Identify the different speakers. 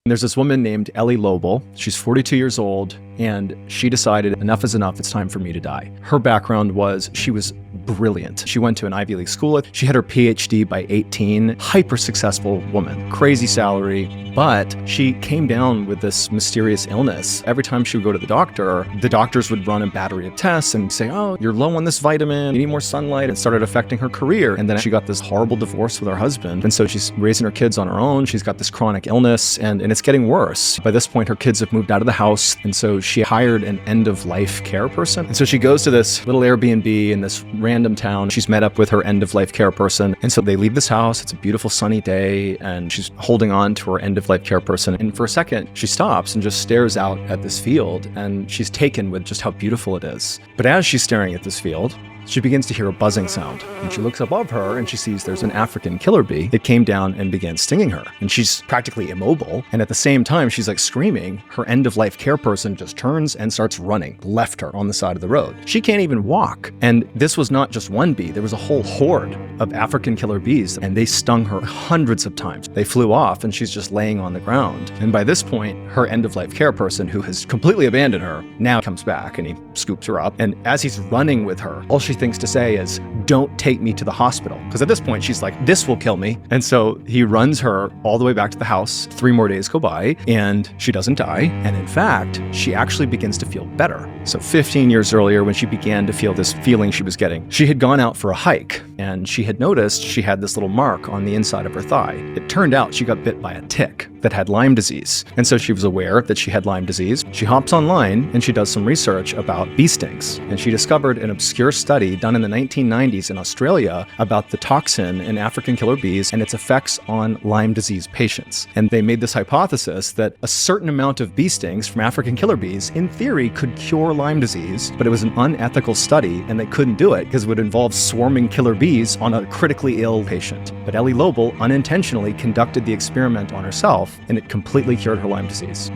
Speaker 1: There's this woman named Ellie. She's 42 years old, and she decided enough is enough, it's time for me to die. Her background was she was brilliant. She went to an Ivy League school. She had her PhD by 18, hyper successful woman, crazy salary, but she came down with this mysterious illness. Every time she would go to the doctors would run a battery of tests and say, oh, you're low on this vitamin, you need more sunlight. It started affecting her career. And then she got this horrible divorce with her husband. And so she's raising her kids on her own. She's got this chronic illness and it's getting worse. By this point, her kids have moved out of the house. And so she hired an end-of-life care person. And so she goes to this little Airbnb in this random town. She's met up with her end-of-life care person. And so they leave this house. It's a beautiful sunny day. And she's holding on to her end-of-life care person. And for a second, she stops and just stares out at this field. And she's taken with just how beautiful it is. But as she's staring at this field, she begins to hear a buzzing sound, and she looks above her and she sees there's an African killer bee that came down and began stinging her. And she's practically immobile. And at the same time, she's like screaming. Her end-of-life care person just turns and starts running, left her on the side of the road. She can't even walk. And this was not just one bee. There was a whole horde of African killer bees, and they stung her hundreds of times. They flew off and she's just laying on the ground. And by this point, her end-of-life care person, who has completely abandoned her, now comes back and he scoops her up. And as he's running with her, all she thinks to say is, don't take me to the hospital. Because at this point, she's like, this will kill me. And so he runs her all the way back to the house. 3 more days go by and she doesn't die. And in fact, she actually begins to feel better. So 15 years earlier, when she began to feel this feeling she was getting, she had gone out for a hike and she had noticed she had this little mark on the inside of her thigh. It turned out she got bit by a tick that had Lyme disease. And so she was aware that she had Lyme disease. She hops online and she does some research about bee stings. And she discovered an obscure study done in the 1990s in Australia about the toxin in African killer bees and its effects on Lyme disease patients. And they made this hypothesis that a certain amount of bee stings from African killer bees, in theory, could cure Lyme disease, but it was an unethical study and they couldn't do it because it would involve swarming killer bees on a critically ill patient. But Ellie unintentionally conducted the experiment on herself, and it completely cured her Lyme disease.